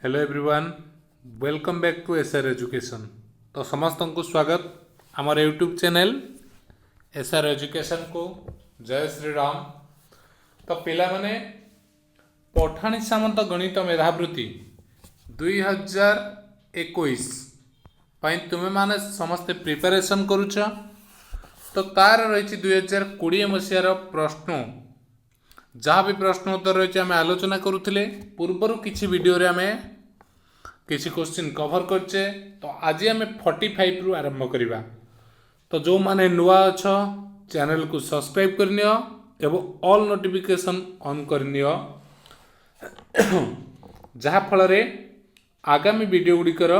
Hello everyone, welcome back to SR education. तो समस्त को स्वागत आमर यूट्यूब चैनल एसआर एजुकेशन को। जय श्री राम। तो पिला माने पठाणी सामंत गणित मेधावृत्ति 2021 तुम्हें माने समस्ते प्रिपरेशन करुच। तो तार रही 2020 मसीहार प्रश्न जहाँ भी प्रश्न उत्तर रही आम आलोचना करुले पूर्वर किसी वीडियो रे आम किसी क्वेश्चन कवर करचे। तो आज आम 45 रु आरंभ करवा। तो जो माने नुआ अछ चैनल को सब्सक्राइब करनियो एवं ऑल नोटिफिकेशन ऑन करनियो जहाँ फल रे आगामी वीडियो गुड़िकर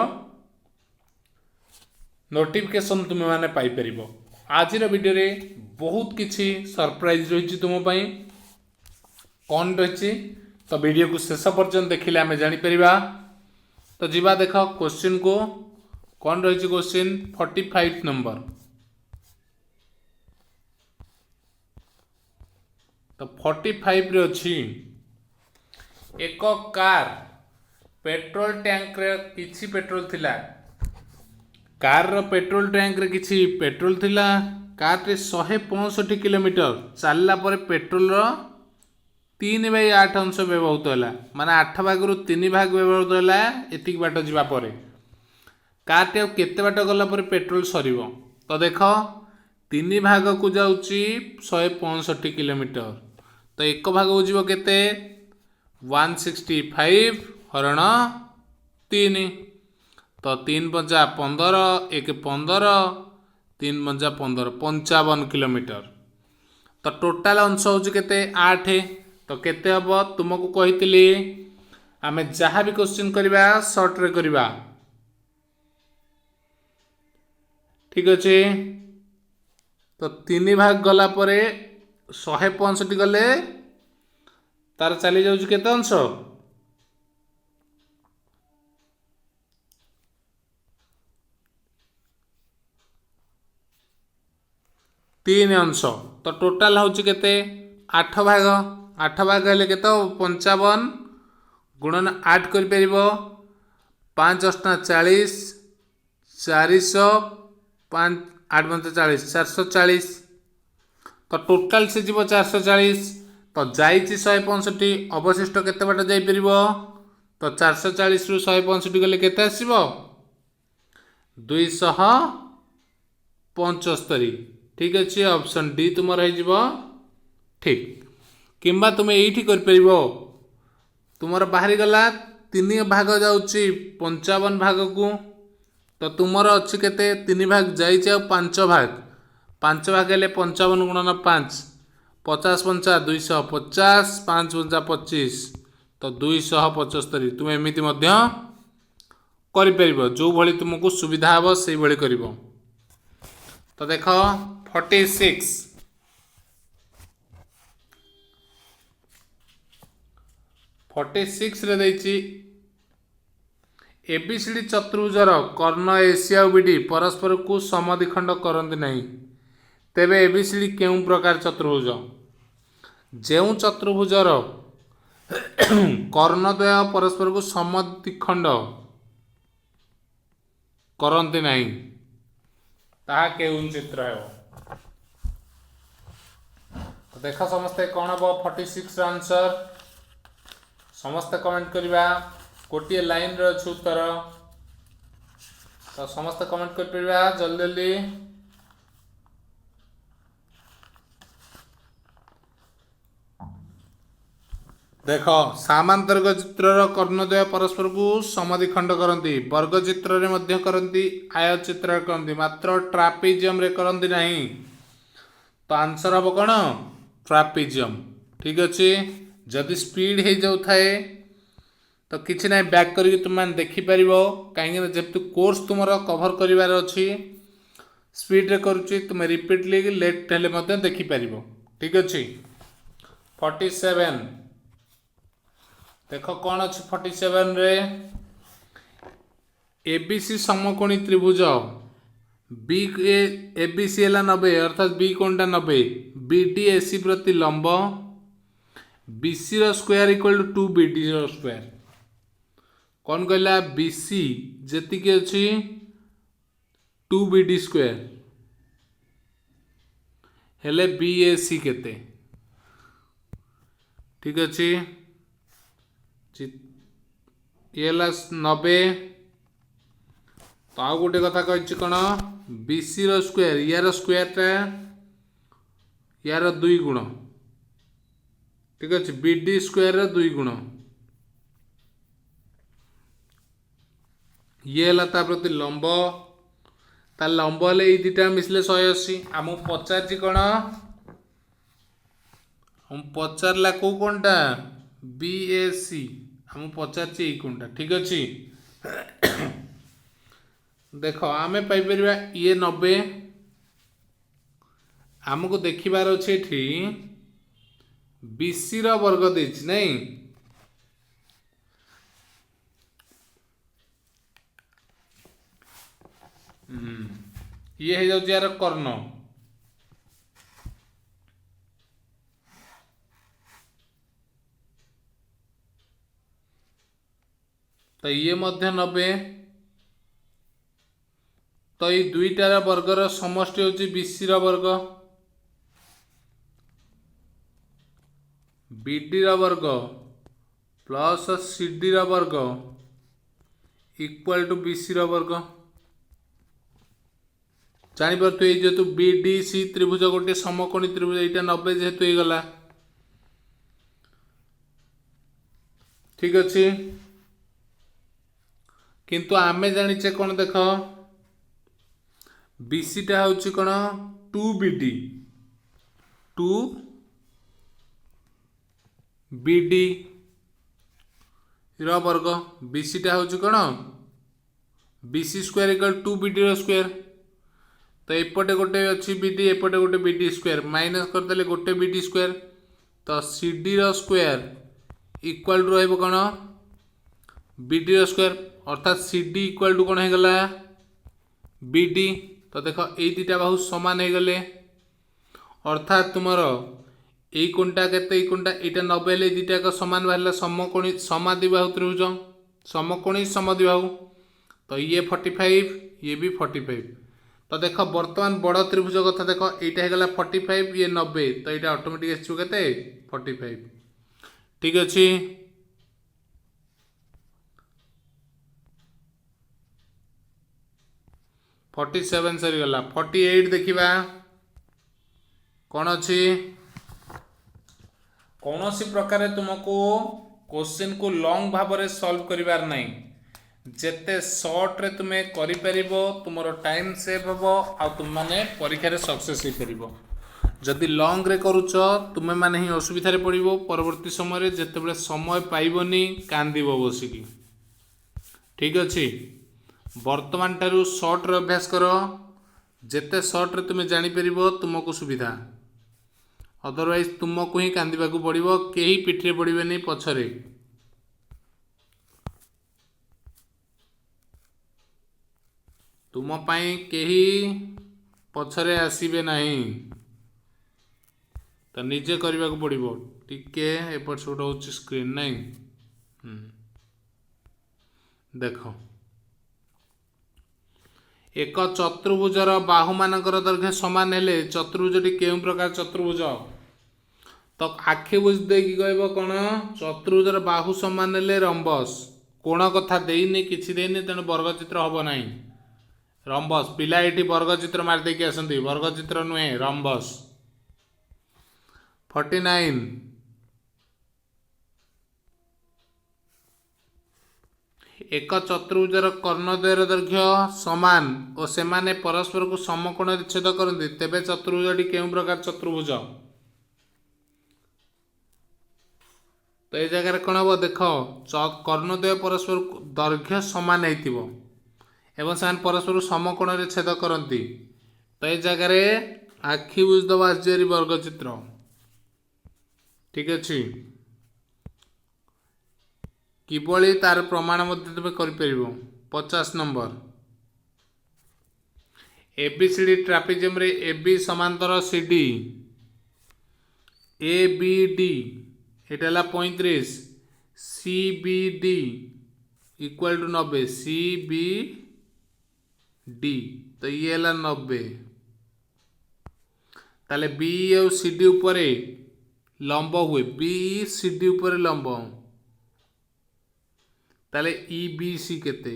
नोटिफिकेशन तुम मैंने पाइपर। आज वीडियो रे बहुत किसी सरप्राइज रही तुम कौन रही। तो वीडियो को शेष पर्यंत देखिले आम जापर। तो जीवा देख क्वेश्चन को कौन रही। Question 45 number. तो 45 रे अच्छी एक कार पेट्रोल टैंक रे किछि पेट्रोल थिला। कार रो पेट्रोल टैंक रे किछि पेट्रोल थिला। कार रे 165 किलोमीटर चलला पर पेट्रोल रो 3/8 अंश व्यवहृत है। माने 8 भाग रु 3 भाग व्यवहृत है। एतिक बाट जीवा परे कार टे केते बाट गला पर पेट्रोल सरीबो। तो देख 3 भाग को जाउची 165 किलोमीटर। तो एक भाग हो जीवो केते 165 हरण 3। तो 3 पंजा 15 1 15 3 पंजा 15 55 किलोमीटर। तो टोटाल अंश होची केते 8। तो केते हबो तुमको कहितली आमे जहाँ भी क्वेश्चन करबा शॉर्ट रे करबा। ठीक अच्छे। तो 3 भाग गला परे 165 गले तार चली जाउची केते अंश 3 अंश। तो टोटाल होची केते 8 भाग। 8 भाग हेले केते 55 गुणन 8 कर परिबो 5 अष्टा 40 400 5 8 पंच 40 440। तो टोटाल से जीवो 440। तो जाइछि 165 अवशिष्ट केते बाट जाई परिबो। तो 440 रु 165 गले केते आसीबो 275। ठीक अच्छे। ऑप्शन डी तुम रही ठीक। किंबा तुम यही कर परिबो तुम बाहरी गला 3 भाग जाउची 55 भाग को। तो तुमर अच्छी केते 3 भाग जाइए 5 भाग 5 भाग हेले 55 गुणन 5 50 पंचा 250 5 पंचा 25। तो 275 तुम एमती कर जो भली तुमको सुविधा हे से भली कर। तो देख 46 46 रे देछि एबीसीडी चतुर्भुजर कर्ण एसिया बीडी परस्पर को समद्विखंड करंती नहीं। तेबे एबीसीडी केउ प्रकार चतुर्भुज जो चतुर्भुजर कर्णद्वय परस्पर को समद्विखंड करंती नहीं ताहा केउ चित्र है। तो देख समस्ते कौन हम 46 आंसर समस्ते कमेंट करवा। गोटे लाइन रे अछि उत्तर। तो समस्ते कमेंट कर परिबा जल्दी जल्दी। देख सामांतरिक चित्र कर्णद्वय परस्पर को समद्विखंड करती। वर्ग चित्र रे मध्य करती। आय चित्र करती मात्र ट्रापेजियम रे करती नहीं। तो आंसर हम कौन ट्रापेजियम। ठीक अच्छे। जदि स्पीड हो जाऊ थाए तो किसी ना बैक करके तुम देखिपर कहीं जेतु कोर्स तुम कभर करार अच्छी स्पीड रे करुच्ची तुम रिपीटली लेट हेले देखिपर। ठीक अच्छे। 47 देख कौन अच्छी 47 रे एबीसी समकोणी त्रिभुज बी एबीसी है 90 अर्थात बी कोणटा 90 बीडी एसी प्रति लंब बीसी रो स्क्वायर इक्वल टू 2 बीडी रो स्क्वायर। कौन कहला बीसी जेतिकी अच्छी 2BD स्क्वायर हेले बीएसी केते ठीक अच्छे ये 90 तो आउ गोटे कथा कही कौन बीसी स्क्वायर यार स्क्वायरटा यार 2 गुण ठीक अच्छे बीडी स्क्वायर 2 गुण ये है प्रति लंब ता लंब हेले ये दुटा मिसले 180 आम पचार कौन हम पचारा कौ कौनटा बीएसी हम पचार कौनटा ठीक अच्छे देख आम पाइपर ये 90 आमको देखिबार अच्छे ये बीसी वर्ग देछि नहीं ये हो जाउछि यार कर्ण तो ये मध्य 90 तो ये दुईटार वर्गर समष्टि होछि बीसी वर्ग बीडी वर्ग प्लस सीडी वर्ग इक्वल टू बीसी वर्ग जापर ये जेहेतु बीडीसी त्रिभुज गोटे समकोणी त्रिभुज यहाँ 90 जेहेतु हो गला ठीक अच्छे किंतु आमे जानिचे कौन देख बीसीटा हूँ कौन 2BD 2BD वर्ग बीसीटा हूँ कौन BC square equal 2BD square तो एपटे गोटे अच्छी बीडी एपटे गोटे बीडी स्क्वायर माइनस करदे गोटे बीडी स्क्वायर तो सीडी स्क्वायर इक्वल टू रहिबो कौन बीडी स्क्वायर अर्थात सीडी इक्वल टू कौन हो गला बीडी तो देख ये दुटा बाहु सामान हो गले अर्थात तुमर यही कोणटा केते कोणटा यहाँ 90 हेले दुटा सामान बाहर समकोणी समादिबाहु त्रिभुज समकोणी समदिबाहु तो ये 45 ये भी 45 तो देख बर्तमान बड़ त्रिभुज कथा देख यहाँ होगा 45 ये 90 तो यहाँ ऑटोमेटिक आसो के 45 ठीक अच्छे 47 सरीगला 48 देखा कौन अच्छी कौन सी प्रकार तुमको क्वेश्चन को लॉन्ग भाव में सॉल्व करिवार नहीं जेते शॉर्ट रे तुम्हें करि परिबो तुमरो टाइम सेव हबो आ तुम माने परीक्षा रे सक्सेस ही परिबो जदि लॉन्ग रे करूछ तुमे माने ही असुविधा रे पड़िबो परवर्ती समय रे जेते बेले समय पाइबोनी कांदिबो बसिकी ठीक अछि वर्तमान टारु शॉर्ट रे अभ्यास करो जेते शॉर्ट रे तुमे जानि परिबो तुमको सुविधा अदरवाइज तुमको ही कांदिबा को पड़िबो केही पिठरे पड़िबेनी पछरे तुम पाई केही पछरे आसीबे नहीं तो निजे करबा को पड़िबो टिके एपट सेपट होची स्क्रीन नहीं देखो एक चतुर्भुजर बाहु मानकर दैर्घ्य समान हेले चतुर्भुजटी केउ प्रकार चतुर्भुज तो आखि बुझ देकी कहबो कोन चतुर्भुजर बाहु समान हेले रंबस कोण कथा देइने किछि देइने तेणु वर्गचित्र हबो नाही रंबस पिला एटी वर्गचित्र मार देकी आसंती वर्गचित्र नुहे रंबस 49 एक चतुर्भुजर कर्णद्वयर दैर्घ्य समान और सेमाने परस्पर को समकोण छेद करते तेबे चतुर्भुजटी केउ प्रकार चतुर्भुज तो ये जगह कौन हम देख कर्णद्वय परस्पर दैर्घ्य समान होइतिबो एवं से परस्पर समकोण छेद करती तो ये जगह आखि बुझदब आश्चर्य वर्गचित्र ठीक अच्छे किभली तार प्रमाण तुम कर 50 नंबर एबीसीडी ट्रापेजियम रे एबी समांतर सीडी एबीडी एटा 35 CBD equal to 90 C B D तो ये है 90 ताले बी और सी डी ऊपर लंब हुए बी सी डी ऊपर लंब ताले ई बी सी केते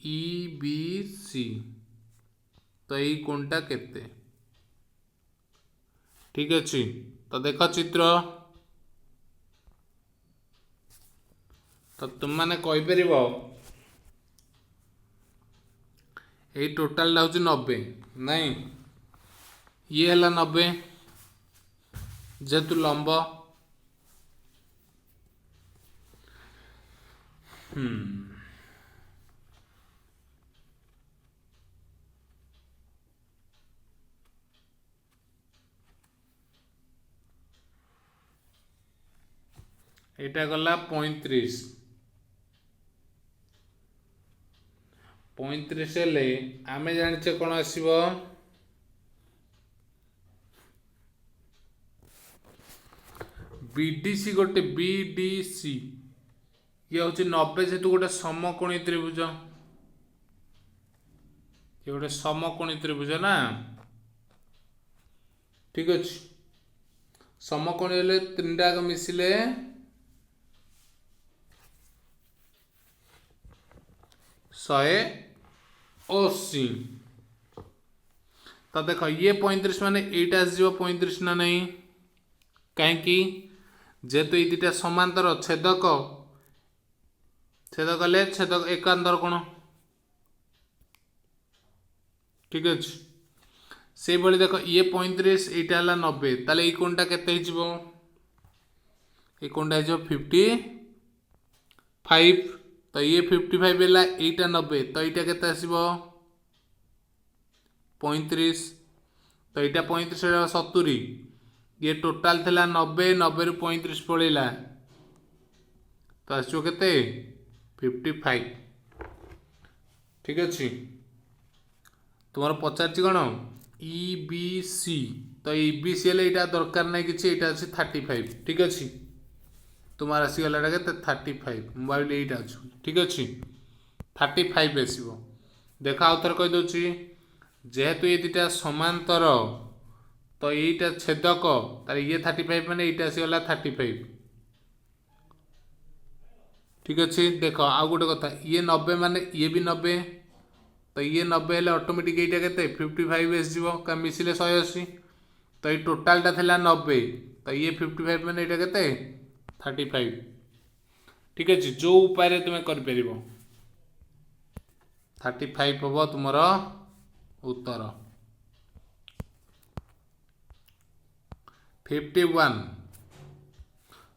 ई बी सी तो यही कोणटा केते ठीक अच्छे तो देख चित्र तो तुम मैंने कहीपर यही टोटाल हूँ 90 नहीं ये है 90 जेतु लंब एटा गला 35 हेले आमे जानिचे कौन आसीबो बीडीसी गोटे बीडीसी ये हूँ 90 जेतु गोटे समकोणी त्रिभुज ये गोटे समकोणी त्रिभुज ना ठीक अच्छे समकोणी हेले तीन टाक मिसिले 180 तो देख ये 35 माने एटा आसो 35 ना नहीं कहीं जेहेतु ये दुटा समांतर छेदक छेदक ले छेदक एकांतर कोण ठीक अच्छे से भली देख ये 35 एटा है 90 ताले ये कोणटा केते हिजबो ये कोणटा हिजबो 55 तो ये 55 है एटा 90 तो यहाँ केते आसीबो 35 तो यहाँ 35 70 ये टोटाल थिला 90 90 रु 35 पड़ेगा तो आसो केते 55 ठीक अच्छे तुम पचार कौन ई बी सी तो ई बी सी यहाँ दरकार नहीं कि यहाँ अच्छे 35 ठीक अच्छे तुम आसीगला के 35 मोबाइल यहीटा अच्छे ठीक अच्छे 35 आसो देख आउ थे कहीदे जेहेतु ये दुटा समांतर तो यहीटा छेदक तार ये 35 माने यहाँ आसीगला 35 ठीक अच्छे देख आउ गोटे कथा ये 90 माने ये भी 90 तो ये 90 हेल्ले ऑटोमेटिक यहाँ के 55 आसो क्या मिसिले 180 तो ये टोटालटा थिला 90 तो ये 55 माने यहाँ के 35 ठीक अच्छे जो उपाय तुम्हें कर 35 हम तुम उत्तर 51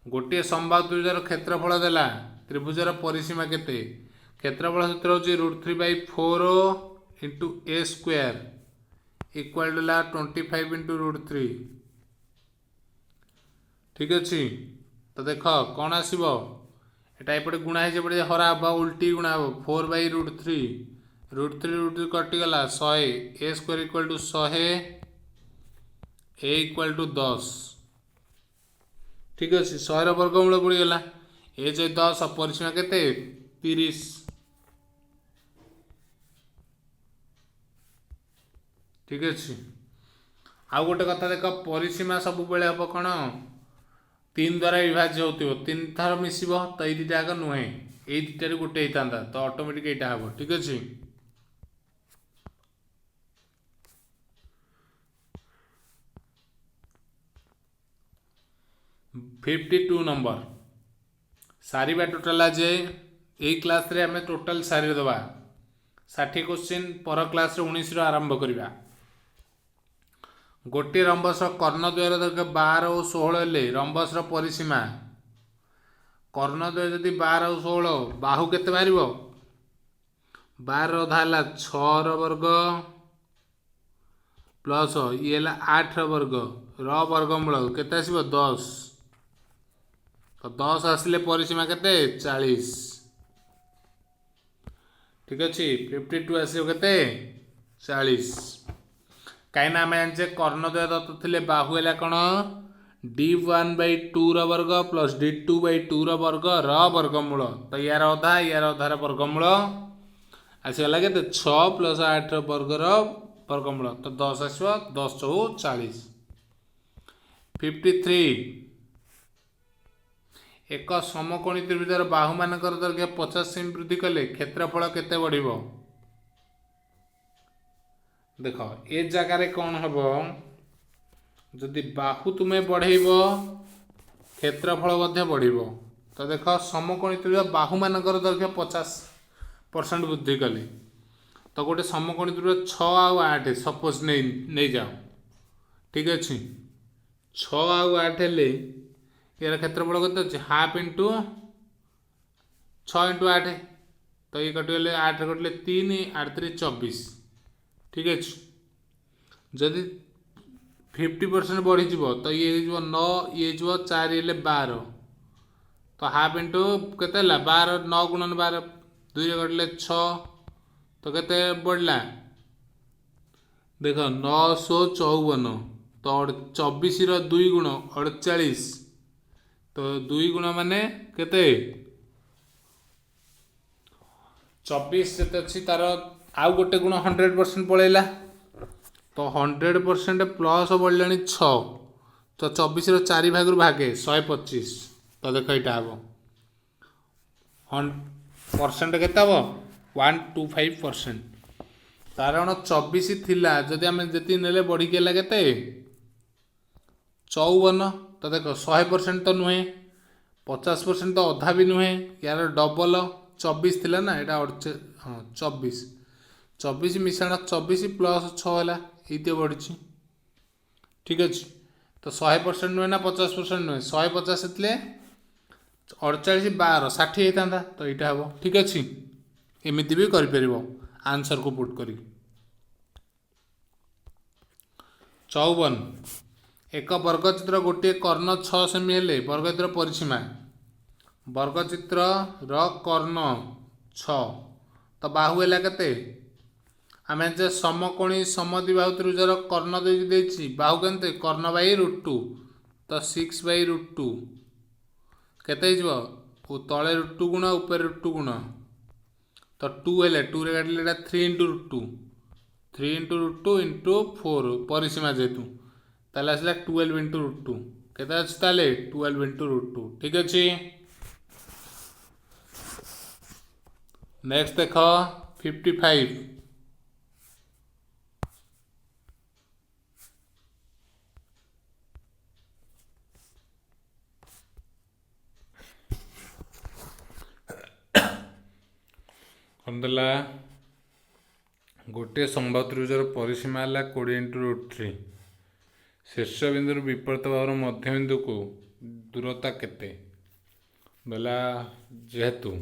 गोटे संभाव त्रिभुजर क्षेत्रफल देला त्रिभुजर परिसीमा केते क्षेत्रफल सूत्र हूँ √3/4 into a square equal to 25 into √3 ठीक अच्छे तो देख कौन आसो एटा एपटे गुणा है हरा हम उल्टी गुणा हम 4/√3 √3 कटिगला 100 a square equal to 100 a equal to 10 ठीक अच्छे 100 वर्गमूल पड़गला ए जो 10 परिसीमा केते 30 ठीक अच्छे आउ गोटे कथा देख परिसीमा सब बेले हम कौन 3 द्वारा विभाज्य हो 3 थर मिसब तो ये दुटा आग नुहे ये दुटार गोटे होता तो ऑटोमेटिक यहाँ हम ठीक अच्छे 52 नंबर सारिबा टोटाल आज यही क्लास रे आम टोटाल सारी दबा 60 क्वेश्चन पर क्लास 19 रु आरंभ करवा गोटे रंबस कर्णद्वयर दैर्घ्य 12 और 16 हेले रंबस परिसीमा कर्णद्वय जदि 12 और 16 बाहु केते बाहर 12 अधा है 6 वर्ग प्लस ये 8 वर्ग वर्गमूल केते आसीबो 10 तो 10 आसिले परिसीमा केते 40 ठीक अच्छे 52 आसो केते 40 कहीं आम जाने कर्णद्वय दत्त थे बाहु है कौन d1/2 वर्ग प्लस d2/2 वर्ग वर्गमूल तो यार अधार वर्गमूल आसगला के 6 + 8 वर्गर वर्गमूल तो 10 आसो 10 × 40 53 एक समकोणी त्रिभुजर बाहु मानकर दैर्घ्य 50 सेमी वृद्धि कले क्षेत्रफल केते बढ़िबो देख ए जगार कौन हम जदि बाहु तुम्हें बढ़ेब क्षेत्रफल बढ़िबो तो देख समकोणी त्रिभुज बाहु मानकर दैर्घ्य 50% वृद्धि कले तो गोटे समकोणी त्रिभुज 6 ଆଉ 8 सपोज नहीं जाओ ठीक अच्छे 6 ଆଉ 8 हेले यार क्षेत्रफल केते अछि हाफ इंटू 6 × 8 तो ये कटिगले 8 कटिले 3 8 3 24 ठीक अच्छे जदि 50% बढ़ीज तो ये 9 ये 4 हेले 12 तो हाफ इंटू केते 12 9 × 12 2 कटिले 6 तो केते बढ़ला देख 954 तो 24 रो 2 गुण 48 तो 2 गुण माने केते 24 जेते अछि तार आउ गोटे गुण 100% पळेला तो 100% प्लस बढ़लानी 6 तो 24 रो 4 भाग भागे 125 तो देख एटा हबो परसेंट केते हबो 125% कारण 24 थिला जदि आम जी नेले बढ़ी केला केते 54 तो देख 100% तो नुहे 50% तो अधा भी नुहे यार डबल 24 थिला ना एटा हाँ 24 मिश्रण 24 + 6 है ये बढ़ी ठीक अच्छे तो 100% नुहे ना 50% नुहे 150 थे 48 12 60 होता तो यहाँ हम ठीक अच्छे एमती भी कर आंसर को पुट करी 54 एक वर्गचित्र गोटे कर्ण 6 सेमी हेले वर्गचित्र परिसीमा वर्गचित्र कर्ण 6 तो बाहु है केते आम जे समकोणी समद्विबाहु त्रिभुजर कर्ण देछि बाहु केते कर्ण /√2 तो 6/√2 केते हो तले √2 गुण ऊपर √2 गुण तो 2 हेले 2 रे काटिले 3 × √2 3 × √2 × 4 परिसीमा जेतु ताले आसला 12 × √2 केते अछि ताले 12 × √2 ठीक अछि नेक्स्ट देख 55 कंदला गोटे समबाहु त्रिभुजर परिसीमा है 20 × √3 शीर्ष बिंदु विपरीत भाव मध्य बिंदु को दूरता केते बोला जेहेतु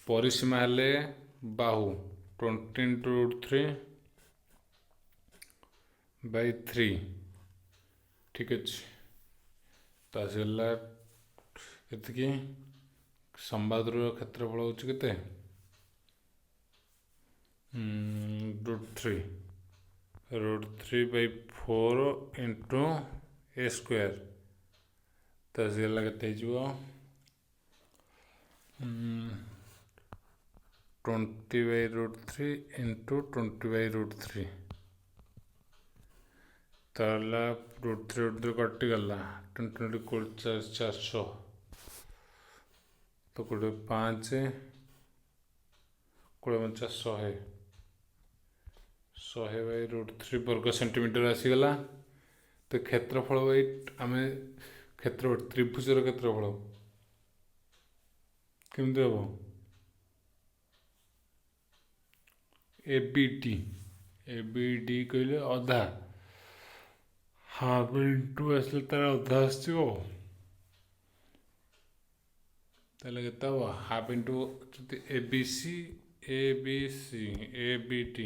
परिसीमा हेले बाहु 20 × √3/3 ठीक अच्छे तो आसगला ये संवाद क्षेत्रफल हूँ केते √3/4 × a² तो आसगला केते 20/√3 × 20/√3 ताला √3 कटिगला 20 400 तो कोड़े 5 कोड़े 100/√3 वर्ग सेंटीमीटर आसीगला तो क्षेत्रफल आम क्षेत्र त्रिभुजर क्षेत्रफल केमती हम ABD कहले अधा हाफ इंटू आसले तार अधा आसो ताले केते हम हाफ इंटू ABC ABD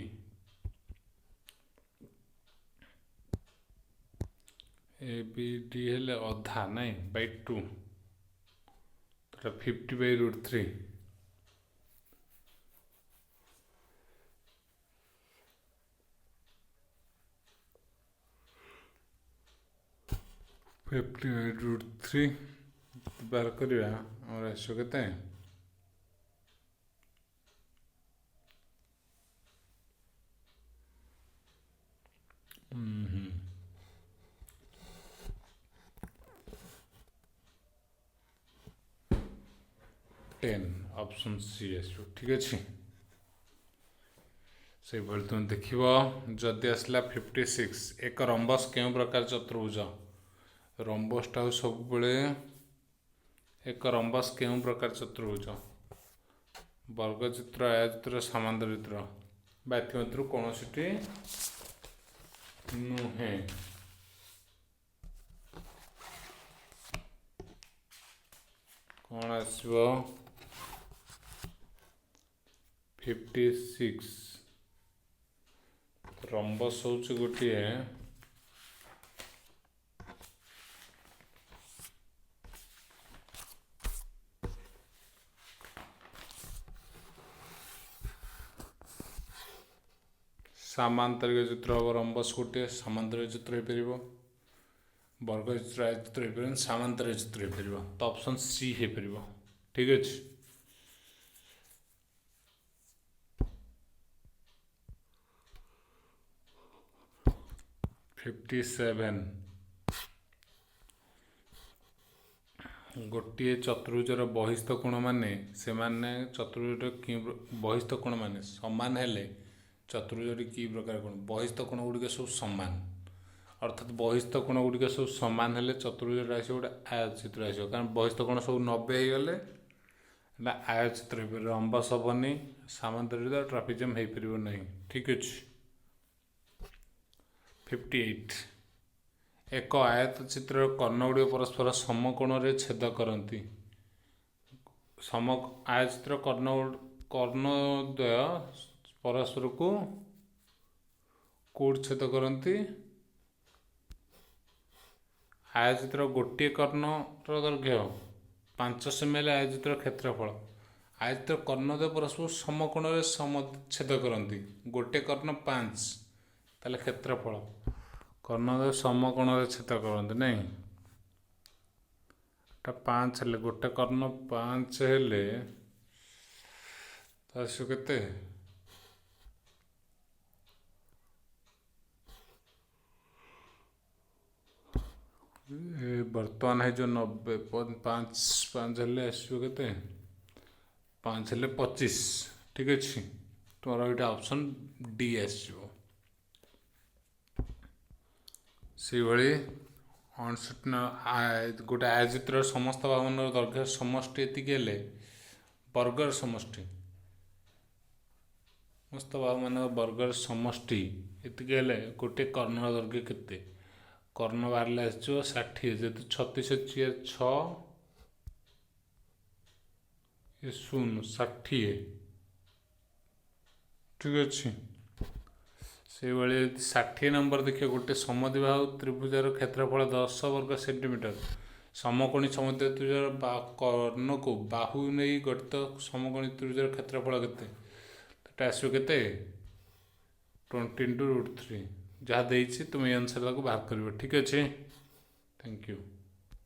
हेले अधा नाई /2 तो 50/√3 50 58 √3 ବାହାର କରିବା ଆମର ଆସିବ କେତେ 10 ଅପସନ୍ ସି ଆସିବ ଠିକ୍ ଅଛି ସେଇଭଳି ତୁମେ ଦେଖିବ ଯଦି ଆସିଲା 56 ଏକ ରମ୍ବସ୍ କେଉଁ ପ୍ରକାର ଚତୁର୍ଭୁଜ ରମ୍ବସ୍ଟା ସବୁବେଳେ ଏକ ରମ୍ବସ୍ କେଉଁ ପ୍ରକାର ଚତୁର୍ଭୁଜ ବର୍ଗଚିତ୍ର ଆୟଚିତ୍ର ସମାନ୍ତରିତ୍ର ବା ଏଥିମଧ୍ୟରୁ କୌଣସିଟି ନୁହେଁ କ'ଣ ଆସିବ 56 ରମ୍ବସ୍ ହେଉଛି ଗୋଟିଏ ସାମାନ୍ତରିକ ଚିତ୍ର ହେବ ରମ୍ବସ୍ ଗୋଟିଏ ସାମାନ୍ତରିକ ଚିତ୍ର ହେଇପାରିବ ବର୍ଗଚିତ୍ର ଆୟଚିତ୍ର ହେଇପାରିବ ସାମାନ୍ତରିକ ଚିତ୍ର ହେଇପାରିବ ତ ଅପସନ୍ ସି ହେଇପାରିବ ଠିକ୍ ଅଛି 57 ଗୋଟିଏ ଚତୁର୍ଭୁଜର ବହିସ୍ଥ କୋଣ ମାନେ ସେମାନେ ଚତୁର୍ଭୁଜର ବହିସ୍ଥ କୋଣ ମାନେ ସମାନ ହେଲେ ଚତୁର୍ଭୁଜଟି କି ପ୍ରକାର କୋଣ ବହିସ୍ଥ କୋଣ ଗୁଡ଼ିକ ସବୁ ସମାନ ଅର୍ଥାତ୍ ବହିସ୍ଥ କୋଣ ଗୁଡ଼ିକ ସବୁ ସମାନ ହେଲେ ଚତୁର୍ଭୁଜଟା ଆସିବ ଗୋଟେ ଆୟତଚିତ୍ର ଆସିବ କାରଣ ବହିସ୍ଥ କୋଣ ସବୁ 90 ହେଇଗଲେ ଏଇଟା ଆୟତଚିତ୍ର ହେଇପାରିବ ରମ୍ବସ୍ ହେବନି ସାମାନ୍ତରିକ ଟ୍ରାପିଜିୟମ୍ ହେଇପାରିବ ନାହିଁ ଠିକ୍ ଅଛି 58 ଏକ ଆୟତଚିତ୍ରର କର୍ଣ୍ଣଗୁଡ଼ିକ ପରସ୍ପର ସମକୋଣରେ ଛେଦ କରନ୍ତି ଆୟତଚିତ୍ର କର୍ଣ୍ଣଦ୍ୱୟ ପରସ୍ପରକୁ କୋଉଠି ଛେଦ କରନ୍ତି ଆୟତଚିତ୍ର ଗୋଟିଏ କର୍ଣ୍ଣର ଦୈର୍ଘ୍ୟ 5 ସେମି ଆୟତଚିତ୍ର କ୍ଷେତ୍ରଫଳ ଆୟତଚିତ୍ର କର୍ଣ୍ଣଦ୍ୱୟ ପରସ୍ପର ସମକୋଣରେ ଛେଦ କରନ୍ତି ଗୋଟିଏ କର୍ଣ୍ଣ 5 ତାହେଲେ କ୍ଷେତ୍ରଫଳ କର୍ଣ୍ଣଦ୍ୱୟ ସମକୋଣରେ ଛେଦ କରନ୍ତି ନାଇଁ ଏଟା 5 ହେଲେ ଗୋଟେ କର୍ଣ୍ଣ 5 ହେଲେ ତ ଆସିବ କେତେ ବର୍ତ୍ତମାନ ହେଇଯିବ 90 5 ହେଲେ ଆସିବ କେତେ 5 ହେଲେ 25 ଠିକ୍ ଅଛି ତୁମର ଏଇଟା ଅପସନ୍ ଡି ଆସିବ ସେଇଭଳି 59 ଗୋଟେ ଆୟତଚିତ୍ରର ସମସ୍ତ ବାହୁମାନର ଦୈର୍ଘ୍ୟ ସମଷ୍ଟି ଏତିକି ହେଲେ ବର୍ଗର ସମଷ୍ଟି ସମସ୍ତ ବାହୁମାନର ବର୍ଗର ସମଷ୍ଟି ଏତିକି ହେଲେ ଗୋଟେ କର୍ଣ୍ଣର ଦୈର୍ଘ୍ୟ କେତେ କର୍ଣ୍ଣ ବାହାରିଲେ ଆସିଯିବ 60 ଯେହେତୁ 36 6 0 60 ଠିକ୍ ଅଛି ସେଇଭଳି 60 ନମ୍ବର ଦେଖିବ ଗୋଟେ ସମଦ୍ୱିବାହୁ ତ୍ରିଭୁଜର କ୍ଷେତ୍ରଫଳ 10 ବର୍ଗ ସେଣ୍ଟିମିଟର ସମକୋଣୀ ସମଦ୍ୱିବାହୁ ତ୍ରିଭୁଜର କର୍ଣ୍ଣକୁ ବାହୁ ନେଇ ଗଠିତ ସମକୋଣୀ ତ୍ରିଭୁଜର କ୍ଷେତ୍ରଫଳ କେତେ ଏଟା ଆସିବ କେତେ 20 × √3 ଯାହା ଦେଇଛି ତୁମେ ଏ ଅନୁସାରେ ତାକୁ ବାହାର କରିବ ଠିକ୍ ଅଛି ଥ୍ୟାଙ୍କ ୟୁ